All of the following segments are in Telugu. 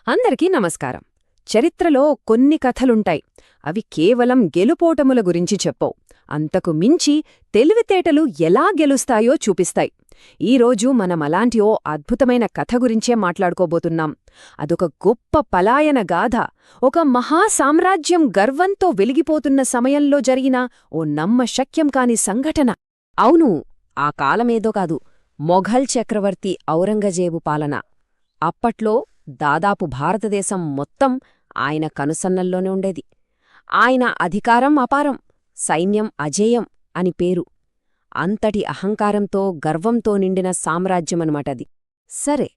అందరికీ నమస్కారం. చరిత్రలో కొన్ని కథలుంటాయి. అవి కేవలం గెలుపోటముల గురించి చెప్పవు. అంతకు మించి తెలివితేటలు ఎలా గెలుస్తాయో చూపిస్తాయి. ఈరోజు మనం అలాంటి ఓ అద్భుతమైన కథ గురించే మాట్లాడుకోబోతున్నాం. అదొక గొప్ప పలాయన గాథ. ఒక మహాసామ్రాజ్యం గర్వంతో వెలిగిపోతున్న సమయంలో జరిగిన ఓ నమ్మశక్యం కాని సంఘటన. అవును, ఆ కాలమేదో కాదు, మొఘల్ చక్రవర్తి ఔరంగజేబు పాలన. అప్పట్లో దాదాపు భారతదేశం మొత్తం ఆయన కనుసన్నల్లోనే ఉండేది. ఆయన అధికారం అపారం, సైన్యం అజేయం అని పేరు. అంతటి అహంకారంతో గర్వంతో నిండిన సామ్రాజ్యమనమాటది. సరే,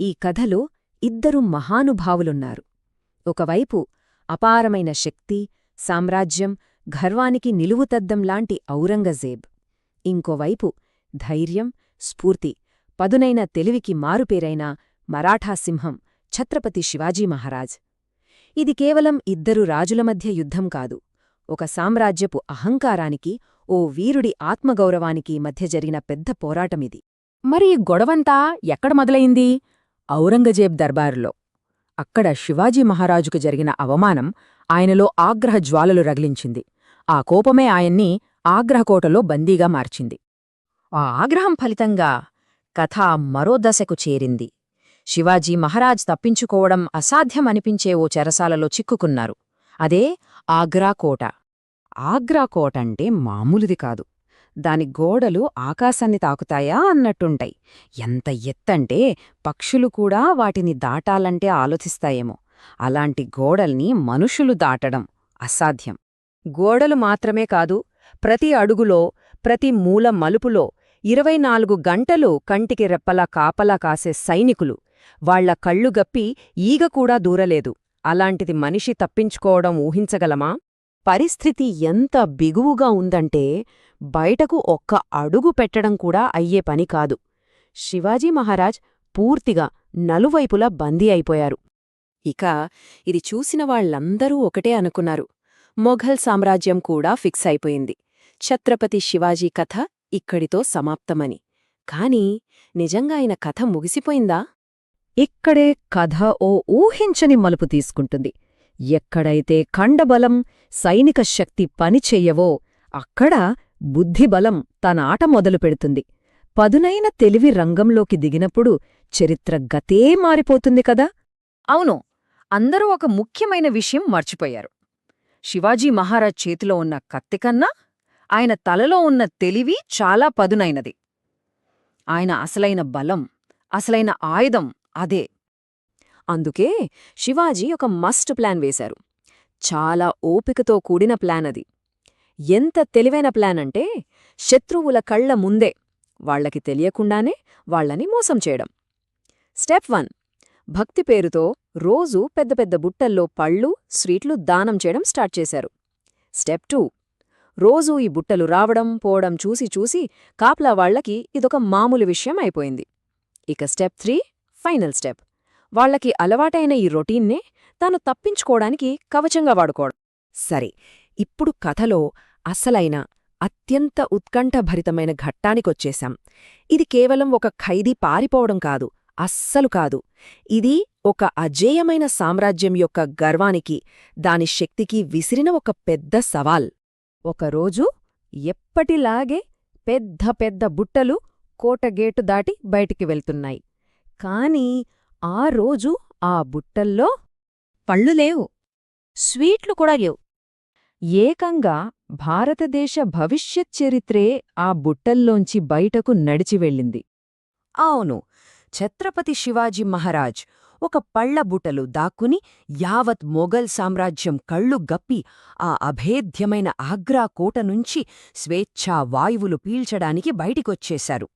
ఈ కథలో ఇద్దరు మహానుభావులున్నారు. ఒకవైపు అపారమైన శక్తి, సామ్రాజ్యం, గర్వానికి నిలువుతద్దంలాంటి ఔరంగజేబ్. ఇంకోవైపు ధైర్యం, స్ఫూర్తి, పదునైన తెలివికి మారుపేరైన మరాఠా సింహం ఛత్రపతి శివాజీ మహారాజ్. ఇది కేవలం ఇద్దరు రాజుల మధ్య యుద్ధం కాదు, ఒక సామ్రాజ్యపు అహంకారానికి, ఓ వీరుడి ఆత్మగౌరవానికి మధ్య జరిగిన పెద్ద పోరాటమిది. మరి ఈ గొడవంతా ఎక్కడ మొదలైంది? ఔరంగజేబ్ దర్బారులో. అక్కడ శివాజీ మహారాజుకు జరిగిన అవమానం ఆయనలో ఆగ్రహ జ్వాలలు రగిలించింది. ఆ కోపమే ఆయన్ని ఆగ్రహకోటలో బందీగా మార్చింది. ఆ ఆగ్రహం ఫలితంగా కథ మరో దశకు చేరింది. శివాజీ మహారాజ్ తప్పించుకోవడం అసాధ్యమనిపించే ఓ చెరసాలలో చిక్కుకున్నారు. అదే ఆగ్రాకోట. ఆగ్రాకోటంటే మామూలుది కాదు. దాని గోడలు ఆకాశాన్ని తాకుతాయా అన్నట్టుంటాయి. ఎంత ఎత్తంటే పక్షులు కూడా వాటిని దాటాలంటే ఆలోచిస్తాయేమో. అలాంటి గోడల్ని మనుషులు దాటడం అసాధ్యం. గోడలు మాత్రమే కాదు, ప్రతి అడుగులో, ప్రతి మూల మలుపులో 24 గంటలు కంటికి రెప్పలా కాపలా కాసే సైనికులు. వాళ్ల కళ్ళు గప్పి ఈగ కూడా దూరలేదు. అలాంటిది మనిషి తప్పించుకోవడం ఊహించగలమా? పరిస్థితి ఎంత బిగువుగా ఉందంటే బయటకు ఒక్క అడుగు పెట్టడం కూడా అయ్యే పని కాదు. శివాజీ మహారాజ్ పూర్తిగా నలువైపులా బందీ అయిపోయారు. ఇక ఇది చూసిన వాళ్లందరూ ఒకటే అనుకున్నారు, మొఘల్ సామ్రాజ్యం కూడా ఫిక్స్ అయిపోయింది. ఛత్రపతి శివాజీ కథ ఇక్కడితో సమాప్తమని. కాని నిజంగా ఆయన కథ ముగిసిపోయిందా? ఇక్కడే కథ ఓ ఊహించని మలుపు తీసుకుంటుంది. ఎక్కడైతే ఖండబలం, సైనిక శక్తి పనిచెయ్యవో అక్కడ బుద్ధిబలం తన ఆట మొదలుపెడుతుంది. పదునైన తెలివి రంగంలోకి దిగినప్పుడు చరిత్ర గతే మారిపోతుంది కదా. అవును, అందరూ ఒక ముఖ్యమైన విషయం మర్చిపోయారు. శివాజీ మహారాజ్ చేతిలో ఉన్న కత్తికన్నా ఆయన తలలో ఉన్న తెలివి చాలా పదునైనది. ఆయన అసలైన బలం, అసలైన ఆయుధం అదే. అందుకే శివాజీ ఒక మస్ట్ ప్లాన్ వేశారు. చాలా ఓపికతో కూడిన ప్లాన్ అది. ఎంత తెలివైన ప్లాన్ అంటే, శత్రువుల కళ్ల ముందే, వాళ్లకి తెలియకుండానే వాళ్లని మోసం చేయడం. స్టెప్ 1, భక్తి పేరుతో రోజూ పెద్ద పెద్ద బుట్టల్లో పళ్ళు, స్వీట్లు దానం చేయడం స్టార్ట్ చేశారు. స్టెప్ 2, రోజూ ఈ బుట్టలు రావడం పోవడం చూసి చూసి కాపలా వాళ్లకి ఇదొక మామూలు విషయం అయిపోయింది. ఇక స్టెప్ 3, ఫైనల్ స్టెప్, వాళ్లకి అలవాటైన ఈ రొటీన్నే తాను తప్పించుకోవడానికి కవచంగా వాడుకోవడం. సరే, ఇప్పుడు కథలో అసలైన అత్యంత ఉత్కంఠభరితమైన ఘట్టానికొచ్చేశాం. ఇది కేవలం ఒక ఖైదీ పారిపోవడం కాదు, అస్సలు కాదు. ఇది ఒక అజేయమైన సామ్రాజ్యం యొక్క గర్వానికి, దాని శక్తికి విసిరిన ఒక పెద్ద సవాల్. ఒకరోజు ఎప్పటిలాగే పెద్ద పెద్ద బుట్టలు కోటగేటు దాటి బయటికి వెళ్తున్నాయి. కాని ఆ రోజు ఆ బుట్టల్లో పళ్ళు లేవు, స్వీట్లు కూడా లేవు. ఏకంగా భారతదేశ భవిష్యత్ చరిత్రే ఆ బుట్టల్లోంచి బయటకు నడిచివెళ్ళింది. అవును, ఛత్రపతి శివాజీ మహారాజ్ ఒక పళ్ల బుట్టలు దాక్కుని యావత్ మొఘల్ సామ్రాజ్యం కళ్ళు గప్పి ఆ అభేద్యమైన ఆగ్రా కోట నుంచి స్వేచ్ఛా వాయువులు పీల్చడానికి బయటికొచ్చేశారు.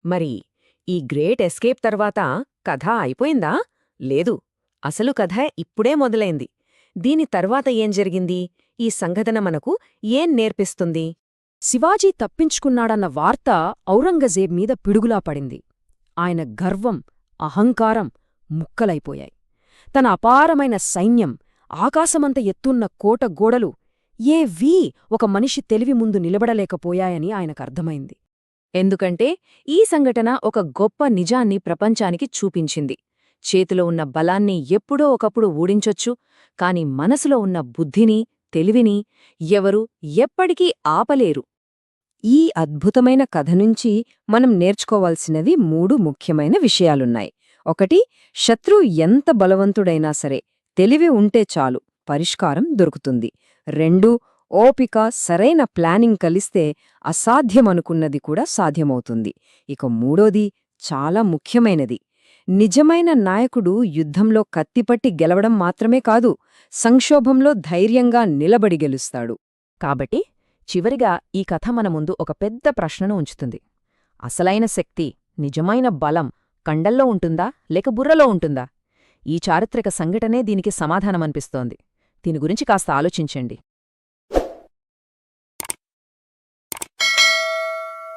మరి ఈ గ్రేట్ ఎస్కేప్ తర్వాత కథ అయిపోయిందా? లేదు, అసలు కథ ఇప్పుడే మొదలైంది. దీని తర్వాత ఏం జరిగింది? ఈ సంఘటన మనకు ఏం నేర్పిస్తుంది? శివాజీ తప్పించుకున్నాడన్న వార్త ఔరంగజేబ్ మీద పిడుగులా పడింది. ఆయన గర్వం, అహంకారం ముక్కలైపోయాయి. తన అపారమైన సైన్యం, ఆకాశమంత ఎత్తున్న కోట గోడలు ఏవీ ఒక మనిషి తెలివి ముందు నిలబడలేకపోయాయని ఆయనకర్థమైంది. ఎందుకంటే ఈ సంఘటన ఒక గొప్ప నిజాన్ని ప్రపంచానికి చూపించింది. చేతిలో ఉన్న బలాన్ని ఎప్పుడో ఒకప్పుడు ఊడించొచ్చు, కాని మనసులో ఉన్న బుద్ధిని, తెలివిని ఎవరూ ఎప్పటికీ ఆపలేరు. ఈ అద్భుతమైన కథ నుంచి మనం నేర్చుకోవాల్సినవి 3 ముఖ్యమైన విషయాలున్నాయి. 1. శత్రువు ఎంత బలవంతుడైనా సరే తెలివి ఉంటే చాలు పరిష్కారం దొరుకుతుంది. 2. ఓపిక, సరైన ప్లానింగ్ కలిస్తే అసాధ్యమనుకున్నది కూడా సాధ్యమవుతుంది. ఇక 3. చాలా ముఖ్యమైనది, నిజమైన నాయకుడు యుద్ధంలో కత్తిపట్టి గెలవడం మాత్రమే కాదు, సంక్షోభంలో ధైర్యంగా నిలబడి గెలుస్తాడు. కాబట్టి చివరిగా ఈ కథ మన ముందు ఒక పెద్ద ప్రశ్నను ఉంచుతుంది. అసలైన శక్తి, నిజమైన బలం కండల్లో ఉంటుందా లేక బుర్రలో ఉంటుందా? ఈ చారిత్రక సంఘటనే దీనికి సమాధానమనిపిస్తోంది. దీని గురించి కాస్త ఆలోచించండి.